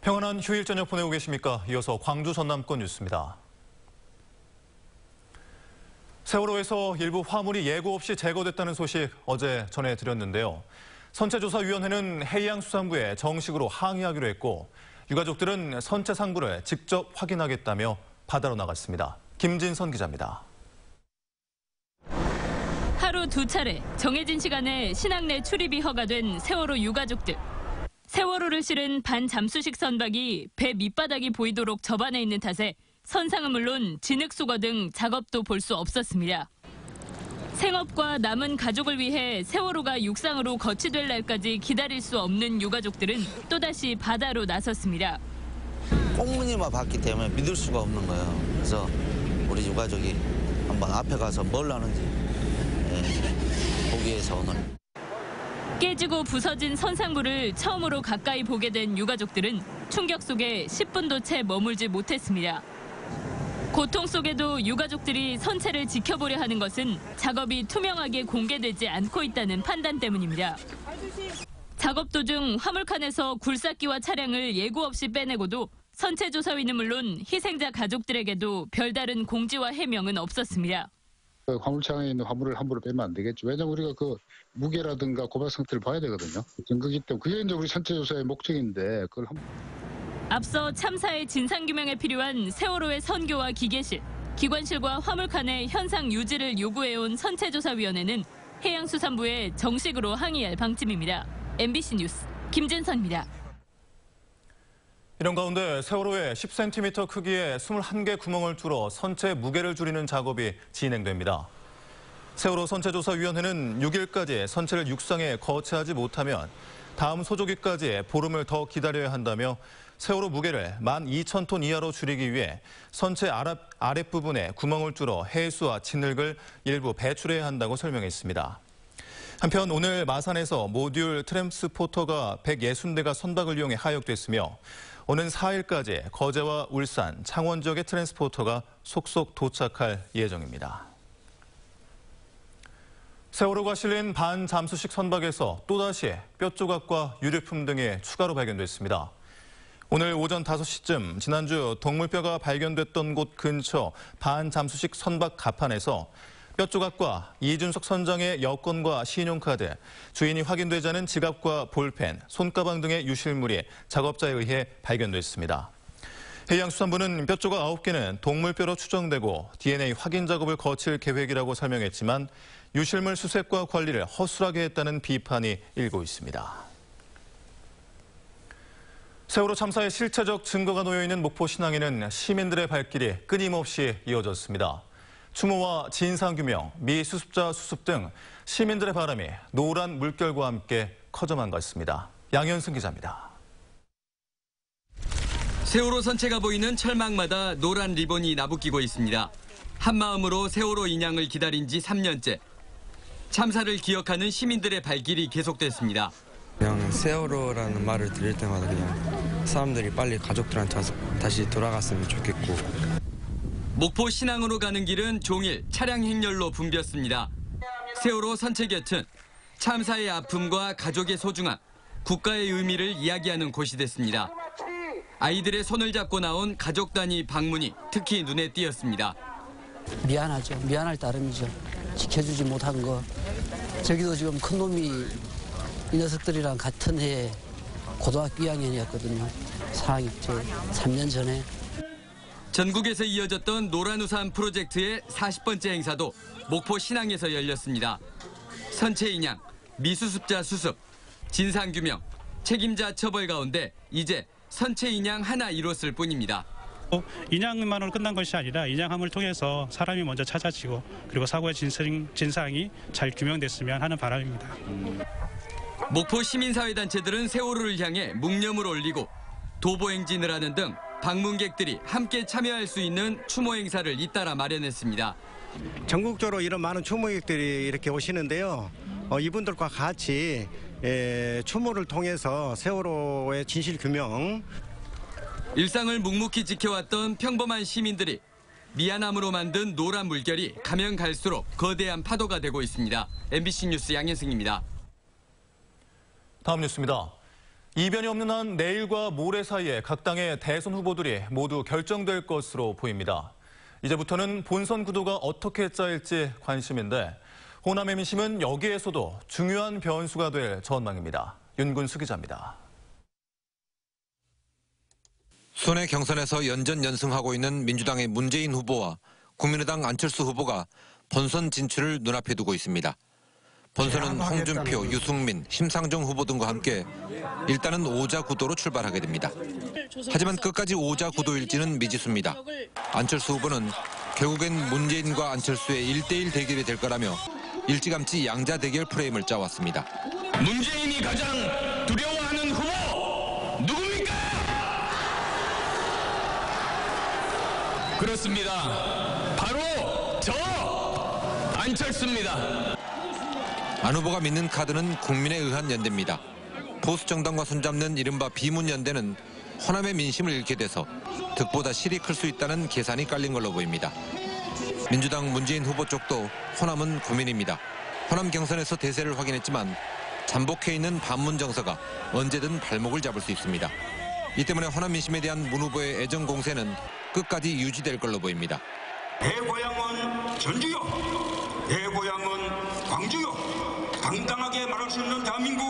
평안한 휴일 저녁 보내고 계십니까? 이어서 광주 전남권 뉴스입니다. 세월호에서 일부 화물이 예고 없이 제거됐다는 소식 어제 전해드렸는데요. 선체조사위원회는 해양수산부에 정식으로 항의하기로 했고 유가족들은 선체 상부를 직접 확인하겠다며 바다로 나갔습니다. 김진선 기자입니다. 하루 2차례 정해진 시간에 신항 내 출입이 허가된 세월호 유가족들. 세월호를 실은 반잠수식 선박이 배 밑바닥이 보이도록 접안해 있는 탓에 선상은 물론 진흙수거 등 작업도 볼 수 없었습니다. 생업과 남은 가족을 위해 세월호가 육상으로 거치될 날까지 기다릴 수 없는 유가족들은 또다시 바다로 나섰습니다. 꽁무니만 봤기 때문에 믿을 수가 없는 거예요. 그래서 우리 유가족이 한번 앞에 가서 뭘 하는지 보기 위해서 오늘. 깨지고 부서진 선상부를 처음으로 가까이 보게 된 유가족들은 충격 속에 10분도 채 머물지 못했습니다. 고통 속에도 유가족들이 선체를 지켜보려 하는 것은 작업이 투명하게 공개되지 않고 있다는 판단 때문입니다. 작업 도중 화물칸에서 굴삭기와 차량을 예고 없이 빼내고도 선체조사위는 물론 희생자 가족들에게도 별다른 공지와 해명은 없었습니다. 화물차에 있는 화물을 함부로 빼면 안 되겠죠. 왜냐하면 우리가 그 무게라든가 고발 상태를 봐야 되거든요. 증거기 때문에 그게 이제 우리 선체조사의 목적인데 그걸 앞서 참사의 진상규명에 필요한 세월호의 선교와 기계실, 기관실과 화물칸의 현상 유지를 요구해온 선체조사위원회는 해양수산부에 정식으로 항의할 방침입니다. MBC 뉴스 김진선입니다. 이런 가운데 세월호에 10cm 크기의 21개 구멍을 뚫어 선체 무게를 줄이는 작업이 진행됩니다. 세월호 선체조사위원회는 6일까지 선체를 육상에 거치하지 못하면 다음 소조기까지 보름을 더 기다려야 한다며 세월호 무게를 12,000톤 이하로 줄이기 위해 선체 아랫부분에 구멍을 뚫어 해수와 진흙을 일부 배출해야 한다고 설명했습니다. 한편 오늘 마산에서 모듈 트랜스포터가 160대가 선박을 이용해 하역됐으며 오는 4일까지 거제와 울산, 창원 지역의 트랜스포터가 속속 도착할 예정입니다. 세월호가 실린 반잠수식 선박에서 또다시 뼈 조각과 유류품 등이 추가로 발견됐습니다. 오늘 오전 5시쯤 지난주 동물뼈가 발견됐던 곳 근처 반잠수식 선박 갑판에서 뼈 조각과 이준석 선장의 여권과 신용카드, 주인이 확인되지 않은 지갑과 볼펜, 손가방 등의 유실물이 작업자에 의해 발견됐습니다. 해양수산부는 뼈 조각 9개는 동물뼈로 추정되고 DNA 확인 작업을 거칠 계획이라고 설명했지만 유실물 수색과 관리를 허술하게 했다는 비판이 일고 있습니다. 세월호 참사의 실체적 증거가 놓여있는 목포 신항에는 시민들의 발길이 끊임없이 이어졌습니다. 추모와 진상규명, 미수습자 수습 등 시민들의 바람이 노란 물결과 함께 커져만 갔습니다. 양현승 기자입니다. 세월호 선체가 보이는 철망마다 노란 리본이 나부끼고 있습니다. 한마음으로 세월호 인양을 기다린 지 3년째. 참사를 기억하는 시민들의 발길이 계속됐습니다. 그냥 세월호라는 말을 들을 때마다 그냥 사람들이 빨리 가족들한테 다시 돌아갔으면 좋겠고. 목포 신항으로 가는 길은 종일 차량 행렬로 붐볐습니다. 세월호 선체 곁은 참사의 아픔과 가족의 소중함, 국가의 의미를 이야기하는 곳이 됐습니다. 아이들의 손을 잡고 나온 가족 단위 방문이 특히 눈에 띄었습니다. 미안하죠. 미안할 따름이죠. 지켜주지 못한 거. 저기도 지금 큰 놈이 이 녀석들이랑 같은 해에 고등학교 2학년이었거든요. 3년 전에. 전국에서 이어졌던 노란우산 프로젝트의 40번째 행사도 목포 신항에서 열렸습니다. 선체 인양, 미수습자 수습, 진상규명, 책임자 처벌 가운데 이제 선체 인양 하나 이뤘을 뿐입니다. 인양만으로 끝난 것이 아니라 인양함을 통해서 사람이 먼저 찾아지고 그리고 사고의 진상이 잘 규명됐으면 하는 바람입니다. 목포 시민사회단체들은 세월호를 향해 묵념을 올리고 도보행진을 하는 등 방문객들이 함께 참여할 수 있는 추모 행사를 잇따라 마련했습니다. 전국적으로 이런 많은 추모객들이 이렇게 오시는데요. 이분들과 같이 추모를 통해서 세월호의 진실 규명. 일상을 묵묵히 지켜왔던 평범한 시민들이 미안함으로 만든 노란 물결이 가면 갈수록 거대한 파도가 되고 있습니다. MBC 뉴스 양현승입니다. 다음 뉴스입니다. 이변이 없는 한 내일과 모레 사이에 각 당의 대선 후보들이 모두 결정될 것으로 보입니다. 이제부터는 본선 구도가 어떻게 짜일지 관심인데 호남의 민심은 여기에서도 중요한 변수가 될 전망입니다. 윤근수 기자입니다. 순회 경선에서 연전연승하고 있는 민주당의 문재인 후보와 국민의당 안철수 후보가 본선 진출을 눈앞에 두고 있습니다. 본선은 홍준표, 유승민, 심상정 후보 등과 함께 일단은 5자 구도로 출발하게 됩니다. 하지만 끝까지 5자 구도일지는 미지수입니다. 안철수 후보는 결국엔 문재인과 안철수의 1대1 대결이 될 거라며 일찌감치 양자 대결 프레임을 짜왔습니다. 문재인이 가장 두려워하는 후보 누굽니까? 그렇습니다. 바로 저 안철수입니다. 안 후보가 믿는 카드는 국민에 의한 연대입니다. 보수 정당과 손잡는 이른바 비문연대는 호남의 민심을 잃게 돼서 득보다 실이 클 수 있다는 계산이 깔린 걸로 보입니다. 민주당 문재인 후보 쪽도 호남은 고민입니다. 호남 경선에서 대세를 확인했지만 잠복해 있는 반문 정서가 언제든 발목을 잡을 수 있습니다. 이 때문에 호남 민심에 대한 문 후보의 애정 공세는 끝까지 유지될 걸로 보입니다. 내 고향은 전주요, 내 고향은 광주요. 당당하게 말할 수 있는 대한민국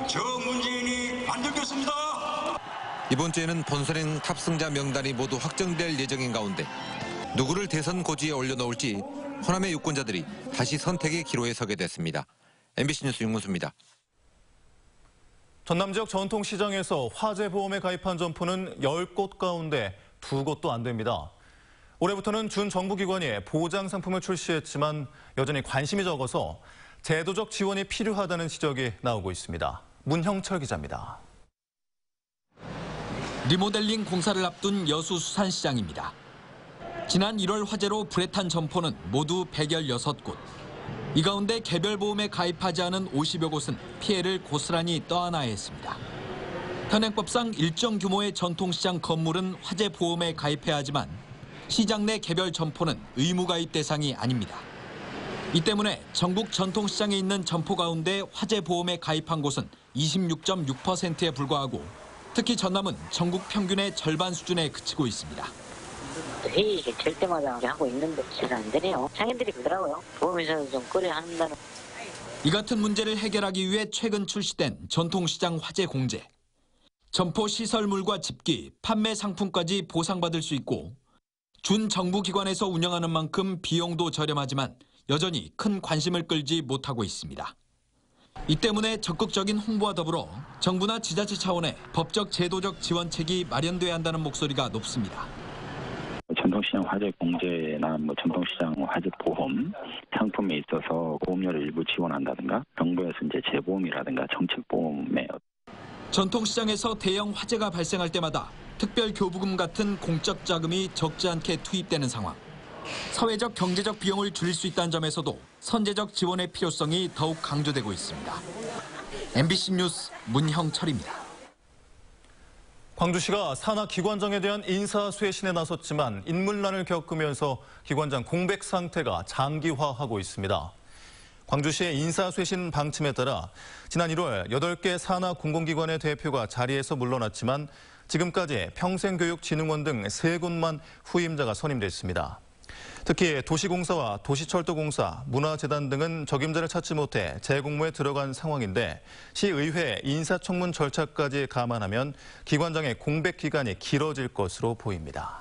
저 문재인이 만들겠습니다. 이번 주에는 본선행 탑승자 명단이 모두 확정될 예정인 가운데 누구를 대선 고지에 올려놓을지 호남의 유권자들이 다시 선택의 기로에 서게 됐습니다. MBC 뉴스 윤근수입니다. 전남 지역 전통시장에서 화재보험에 가입한 점포는 10곳 가운데 2곳도 안 됩니다. 올해부터는 준정부기관이 보장 상품을 출시했지만 여전히 관심이 적어서 제도적 지원이 필요하다는 지적이 나오고 있습니다. 문형철 기자입니다. 리모델링 공사를 앞둔 여수 수산시장입니다. 지난 1월 화재로 불에 탄 점포는 모두 116곳. 이 가운데 개별보험에 가입하지 않은 50여 곳은 피해를 고스란히 떠안아야 했습니다. 현행법상 일정 규모의 전통시장 건물은 화재보험에 가입해야 하지만 시장 내 개별 점포는 의무 가입 대상이 아닙니다. 이 때문에 전국 전통시장에 있는 점포 가운데 화재보험에 가입한 곳은 26.6%에 불과하고 특히 전남은 전국 평균의 절반 수준에 그치고 있습니다. 회의 될 때마다 하고 있는데 잘 안 되네요. 상인들이 그러더라고요. 보험회사도 좀 끌어야 한다는. 이 같은 문제를 해결하기 위해 최근 출시된 전통시장 화재 공제. 점포 시설물과 집기, 판매 상품까지 보상받을 수 있고 준정부기관에서 운영하는 만큼 비용도 저렴하지만 여전히 큰 관심을 끌지 못하고 있습니다. 이 때문에 적극적인 홍보와 더불어 정부나 지자체 차원의 법적 제도적 지원책이 마련돼야 한다는 목소리가 높습니다. 전통시장 화재 공제나 전통시장 화재 보험 상품에 있어서 보험료를 일부 지원한다든가 정부에서 이제 재보험이라든가 정책보험에 전통시장에서 대형 화재가 발생할 때마다 특별교부금 같은 공적 자금이 적지 않게 투입되는 상황. 사회적 경제적 비용을 줄일 수 있다는 점에서도 선제적 지원의 필요성이 더욱 강조되고 있습니다. MBC 뉴스 문형철입니다. 광주시가 산하 기관장에 대한 인사쇄신에 나섰지만 인물난을 겪으면서 기관장 공백 상태가 장기화하고 있습니다. 광주시의 인사쇄신 방침에 따라 지난 1월 8개 산하 공공기관의 대표가 자리에서 물러났지만 지금까지 평생교육진흥원 등 3곳만 후임자가 선임됐습니다. 특히 도시공사와 도시철도공사, 문화재단 등은 적임자를 찾지 못해 재공모에 들어간 상황인데 시의회 인사청문 절차까지 감안하면 기관장의 공백 기간이 길어질 것으로 보입니다.